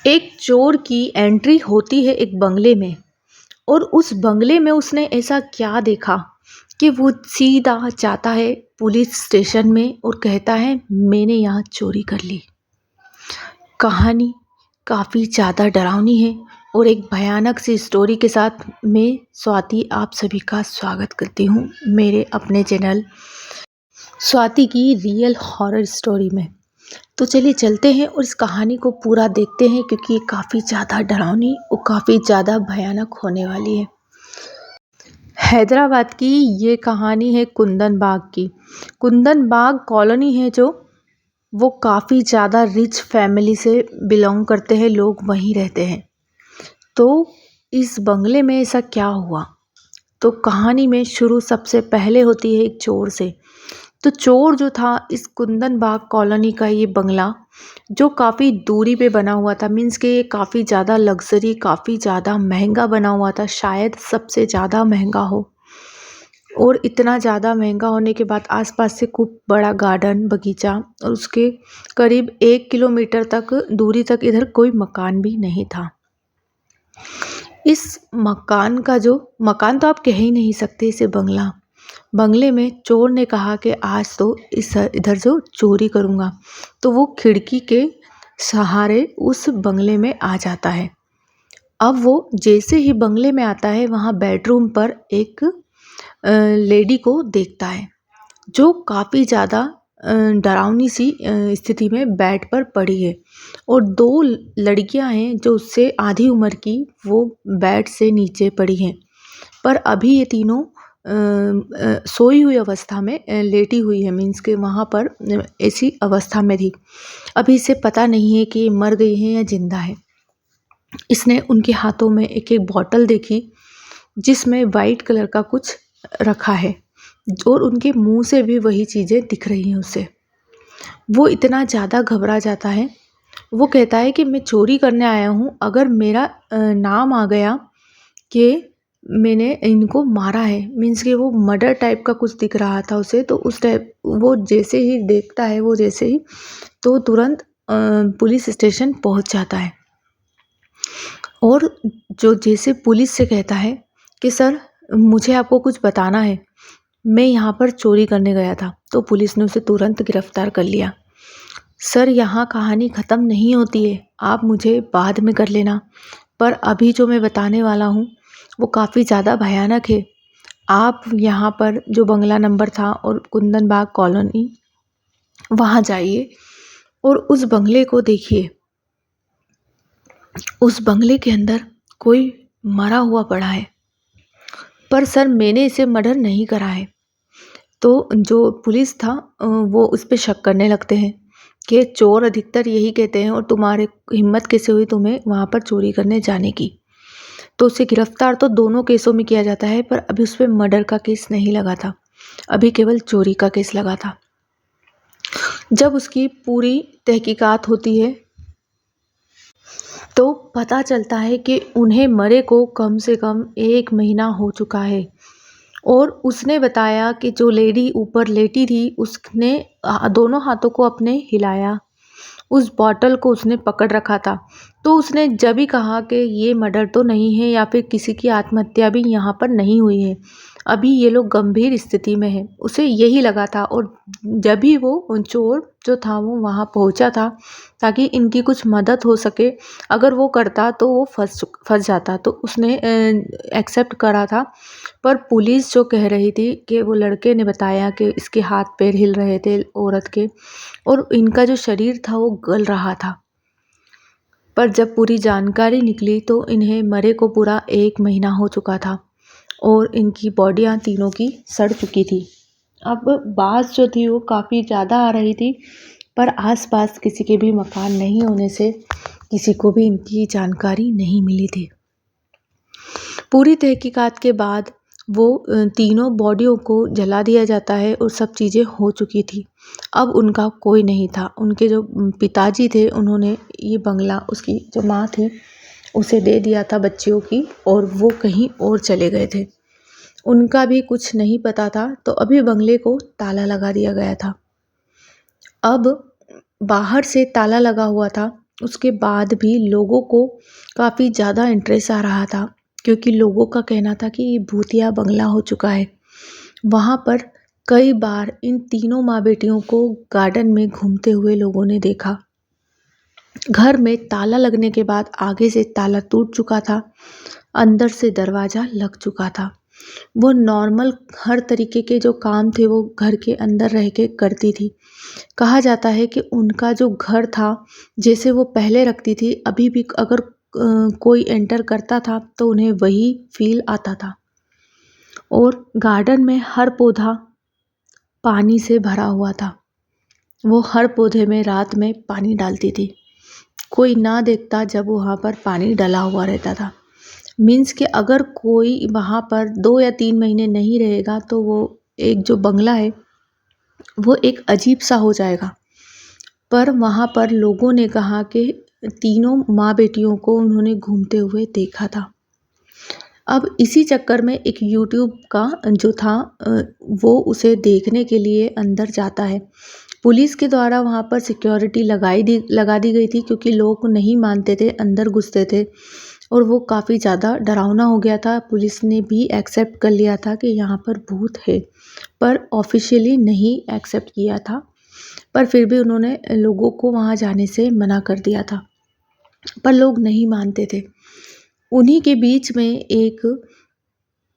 एक चोर की एंट्री होती है एक बंगले में। और उस बंगले में उसने ऐसा क्या देखा कि वो सीधा जाता है पुलिस स्टेशन में और कहता है मैंने यहाँ चोरी कर ली। कहानी काफ़ी ज़्यादा डरावनी है और एक भयानक सी स्टोरी के साथ मैं स्वाति आप सभी का स्वागत करती हूँ मेरे अपने चैनल स्वाति की रियल हॉरर स्टोरी में। तो चलिए चलते हैं और इस कहानी को पूरा देखते हैं क्योंकि ये काफ़ी ज़्यादा डरावनी और काफ़ी ज़्यादा भयानक होने वाली है। हैदराबाद की ये कहानी है कुंदन बाग की। कुंदन बाग कॉलोनी है जो वो काफ़ी ज़्यादा रिच फैमिली से बिलोंग करते हैं, लोग वहीं रहते हैं। तो इस बंगले में ऐसा क्या हुआ, तो कहानी में शुरू सबसे पहले होती है एक चोर से। तो चोर जो था इस कुंदन बाग कॉलोनी का ये बंगला जो काफ़ी दूरी पे बना हुआ था, मीन्स कि ये काफ़ी ज़्यादा लग्जरी काफ़ी ज़्यादा महंगा बना हुआ था, शायद सबसे ज़्यादा महंगा हो। और इतना ज़्यादा महंगा होने के बाद आसपास से खूब बड़ा गार्डन बगीचा और उसके करीब 1 किलोमीटर तक दूरी तक इधर कोई मकान भी नहीं था। इस मकान का जो मकान तो आप कह ही नहीं सकते, इसे बंगले में चोर ने कहा कि आज तो इस इधर जो चोरी करूँगा। तो वो खिड़की के सहारे उस बंगले में आ जाता है। अब वो जैसे ही बंगले में आता है वहाँ बेडरूम पर एक लेडी को देखता है जो काफ़ी ज़्यादा डरावनी सी स्थिति में बेड पर पड़ी है और 2 लड़कियां हैं जो उससे आधी उम्र की, वो बेड से नीचे पड़ी हैं। पर अभी ये तीनों सोई हुई अवस्था में लेटी हुई है, मीन्स के वहाँ पर ऐसी अवस्था में थी। अभी इसे पता नहीं है कि ये मर गई हैं या जिंदा है। इसने उनके हाथों में एक एक बॉटल देखी जिसमें वाइट कलर का कुछ रखा है और उनके मुंह से भी वही चीज़ें दिख रही हैं उसे। वो इतना ज़्यादा घबरा जाता है, वो कहता है कि मैं चोरी करने आया हूँ, अगर मेरा नाम आ गया कि मैंने इनको मारा है, मीन्स कि वो मर्डर टाइप का कुछ दिख रहा था उसे, तो उस टाइप वो जैसे ही देखता है वो जैसे ही तो तुरंत पुलिस स्टेशन पहुँच जाता है। और जो जैसे पुलिस से कहता है कि सर मुझे आपको कुछ बताना है, मैं यहाँ पर चोरी करने गया था। तो पुलिस ने उसे तुरंत गिरफ्तार कर लिया। सर यहाँ कहानी ख़त्म नहीं होती है, आप मुझे बाद में कर लेना, पर अभी जो मैं बताने वाला हूँ वो काफ़ी ज़्यादा भयानक है। आप यहाँ पर जो बंगला नंबर था और कुंदन बाग कॉलोनी वहाँ जाइए और उस बंगले को देखिए। उस बंगले के अंदर कोई मरा हुआ पड़ा है, पर सर मैंने इसे मर्डर नहीं करा है। तो जो पुलिस था वो उस पर शक करने लगते हैं कि चोर अधिकतर यही कहते हैं और तुम्हारे हिम्मत कैसे हुई तुम्हें वहाँ पर चोरी करने जाने की। तो उसे गिरफ्तार तो दोनों केसों में किया जाता है, पर अभी उस पर मर्डर का केस नहीं लगा था, अभी केवल चोरी का केस लगा था। जब उसकी पूरी तहकीकात होती है तो पता चलता है कि उन्हें मरे को कम से कम 1 महीना हो चुका है। और उसने बताया कि जो लेडी ऊपर लेटी थी उसने दोनों हाथों को अपने हिलाया, उस बॉटल को उसने पकड़ रखा था। तो उसने जब ही कहा कि ये मर्डर तो नहीं है या फिर किसी की आत्महत्या भी यहाँ पर नहीं हुई है, अभी ये लोग गंभीर स्थिति में हैं, उसे यही लगा था। और जब भी वो चोर जो था वो वहाँ पहुँचा था ताकि इनकी कुछ मदद हो सके, अगर वो करता तो वो फंस जाता, तो उसने एक्सेप्ट करा था। पर पुलिस जो कह रही थी कि वो लड़के ने बताया कि इसके हाथ पैर हिल रहे थे औरत के और इनका जो शरीर था वो गल रहा था। पर जब पूरी जानकारी निकली तो इन्हें मरे को पूरा 1 महीना हो चुका था और इनकी बॉडियां तीनों की सड़ चुकी थी। अब बात जो थी वो काफ़ी ज़्यादा आ रही थी, पर आसपास किसी के भी मकान नहीं होने से किसी को भी इनकी जानकारी नहीं मिली थी। पूरी तहकीकात के बाद वो तीनों बॉडियों को जला दिया जाता है और सब चीज़ें हो चुकी थी। अब उनका कोई नहीं था। उनके जो पिताजी थे उन्होंने ये बंगला उसकी जो माँ थी उसे दे दिया था बच्चियों की, और वो कहीं और चले गए थे। उनका भी कुछ नहीं पता था, तो अभी बंगले को ताला लगा दिया गया था। अब बाहर से ताला लगा हुआ था उसके बाद भी लोगों को काफ़ी ज़्यादा इंटरेस्ट आ रहा था, क्योंकि लोगों का कहना था कि ये भूतिया बंगला हो चुका है। वहाँ पर कई बार इन तीनों माँ बेटियों को गार्डन में घूमते हुए लोगों ने देखा। घर में ताला लगने के बाद आगे से ताला टूट चुका था, अंदर से दरवाज़ा लग चुका था। वो नॉर्मल हर तरीके के जो काम थे वो घर के अंदर रह के करती थी। कहा जाता है कि उनका जो घर था, जैसे वो पहले रखती थी, अभी भी अगर कोई एंटर करता था तो उन्हें वही फ़ील आता था। और गार्डन में हर पौधा पानी से भरा हुआ था। वो हर पौधे में रात में पानी डालती थी। कोई ना देखता जब वहाँ पर पानी डला हुआ रहता था। मीन्स कि अगर कोई वहाँ पर 2 या 3 महीने नहीं रहेगा तो वो एक जो बंगला है वो एक अजीब सा हो जाएगा। पर वहाँ पर लोगों ने कहा कि तीनों माँ बेटियों को उन्होंने घूमते हुए देखा था। अब इसी चक्कर में एक यूट्यूब का जो था वो उसे देखने के लिए अंदर जाता है। पुलिस के द्वारा वहाँ पर सिक्योरिटी लगा दी गई थी, क्योंकि लोग नहीं मानते थे, अंदर घुसते थे और वो काफ़ी ज़्यादा डरावना हो गया था। पुलिस ने भी एक्सेप्ट कर लिया था कि यहाँ पर भूत है, पर ऑफिशियली नहीं एक्सेप्ट किया था। पर फिर भी उन्होंने लोगों को वहाँ जाने से मना कर दिया था, पर लोग नहीं मानते थे। उन्हीं के बीच में एक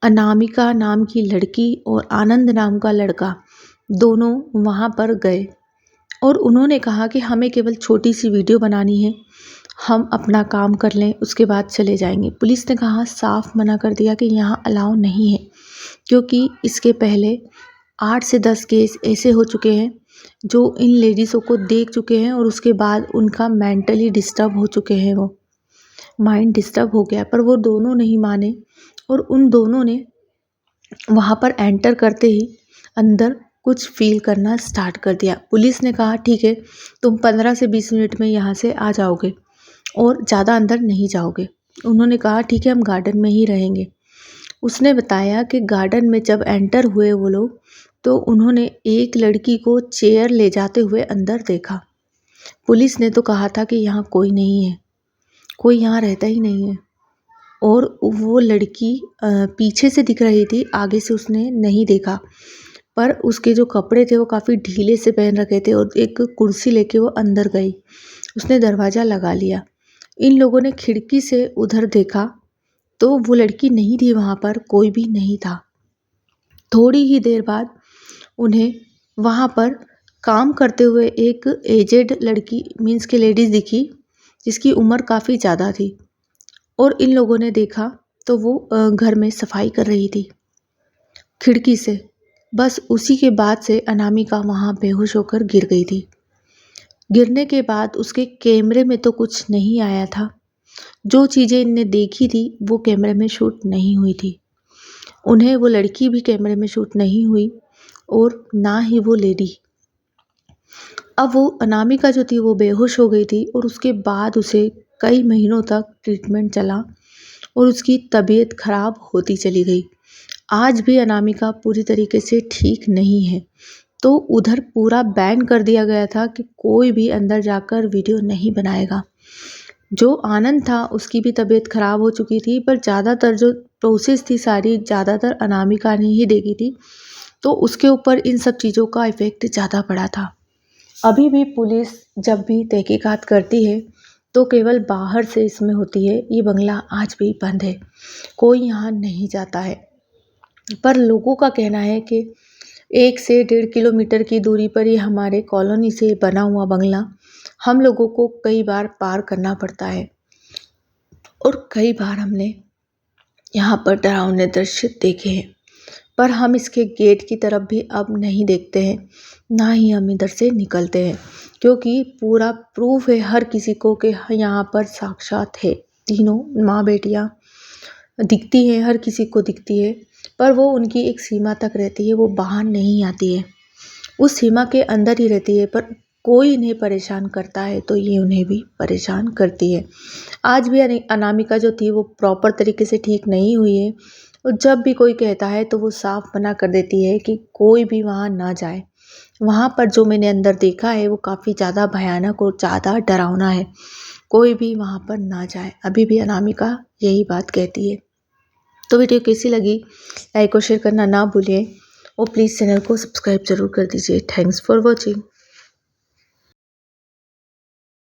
अनामिका नाम की लड़की और आनंद नाम का लड़का दोनों वहाँ पर गए और उन्होंने कहा कि हमें केवल छोटी सी वीडियो बनानी है, हम अपना काम कर लें, उसके बाद चले जाएंगे। पुलिस ने कहा, साफ मना कर दिया कि यहाँ अलाउ नहीं है, क्योंकि इसके पहले 8 से 10 केस ऐसे हो चुके हैं जो इन लेडीज़ों को देख चुके हैं और उसके बाद उनका मेंटली डिस्टर्ब हो चुके हैं, वो माइंड डिस्टर्ब हो गया। पर वो दोनों नहीं माने और उन दोनों ने वहाँ पर एंटर करते ही अंदर कुछ फील करना स्टार्ट कर दिया। पुलिस ने कहा, ठीक है, तुम 15 से 20 मिनट में यहाँ से आ जाओगे और ज़्यादा अंदर नहीं जाओगे। उन्होंने कहा, ठीक है, हम गार्डन में ही रहेंगे। उसने बताया कि गार्डन में जब एंटर हुए वो लोग, तो उन्होंने एक लड़की को चेयर ले जाते हुए अंदर देखा। पुलिस ने तो कहा था कि यहाँ कोई नहीं है, कोई यहाँ रहता ही नहीं है। और वो लड़की पीछे से दिख रही थी, आगे से उसने नहीं देखा। पर उसके जो कपड़े थे वो काफ़ी ढीले से पहन रखे थे और एक कुर्सी लेके वो अंदर गई। उसने दरवाज़ा लगा लिया। इन लोगों ने खिड़की से उधर देखा तो वो लड़की नहीं थी, वहाँ पर कोई भी नहीं था। थोड़ी ही देर बाद उन्हें वहाँ पर काम करते हुए एक एजेड लड़की मीन्स की लेडीज़ दिखी, जिसकी उम्र काफ़ी ज़्यादा थी। और इन लोगों ने देखा तो वो घर में सफाई कर रही थी खिड़की से। बस उसी के बाद से अनामिका वहाँ बेहोश होकर गिर गई थी। गिरने के बाद उसके कैमरे में तो कुछ नहीं आया था। जो चीज़ें इनने देखी थी वो कैमरे में शूट नहीं हुई थी। उन्हें वो लड़की भी कैमरे में शूट नहीं हुई और ना ही वो लेडी। अब वो अनामिका जो थी वो बेहोश हो गई थी और उसके बाद उसे कई महीनों तक ट्रीटमेंट चला और उसकी तबीयत खराब होती चली गई। आज भी अनामिका पूरी तरीके से ठीक नहीं है। तो उधर पूरा बैन कर दिया गया था कि कोई भी अंदर जाकर वीडियो नहीं बनाएगा। जो आनंद था उसकी भी तबीयत खराब हो चुकी थी, पर ज़्यादातर जो प्रोसेस थी सारी ज़्यादातर अनामिका ने ही देखी थी, तो उसके ऊपर इन सब चीज़ों का इफ़ेक्ट ज़्यादा पड़ा था। अभी भी पुलिस जब भी तहकीकात करती है तो केवल बाहर से इसमें होती है। ये बंगला आज भी बंद है, कोई यहाँ नहीं जाता है। पर लोगों का कहना है कि 1 से 1.5 किलोमीटर की दूरी पर ये हमारे कॉलोनी से बना हुआ बंगला हम लोगों को कई बार पार करना पड़ता है और कई बार हमने यहाँ पर डरावने दृश्य देखे हैं। पर हम इसके गेट की तरफ भी अब नहीं देखते हैं, ना ही हम इधर से निकलते हैं, क्योंकि पूरा प्रूफ है हर किसी को कि यहाँ पर साक्षात है। तीनों माँ बेटियाँ दिखती हैं, हर किसी को दिखती है, पर वो उनकी एक सीमा तक रहती है, वो बाहर नहीं आती है, उस सीमा के अंदर ही रहती है। पर कोई इन्हें परेशान करता है तो ये उन्हें भी परेशान करती है। आज भी अनामिका जो थी वो प्रॉपर तरीके से ठीक नहीं हुई है और जब भी कोई कहता है तो वो साफ मना कर देती है कि कोई भी वहाँ ना जाए। वहाँ पर जो मैंने अंदर देखा है वो काफ़ी ज़्यादा भयानक और ज़्यादा डरावना है। कोई भी वहाँ पर ना जाए, अभी भी अनामिका यही बात कहती है। तो वीडियो कैसी लगी, लाइक और शेयर करना ना भूलिए और प्लीज़ चैनल को सब्सक्राइब ज़रूर कर दीजिए। Thanks for watching.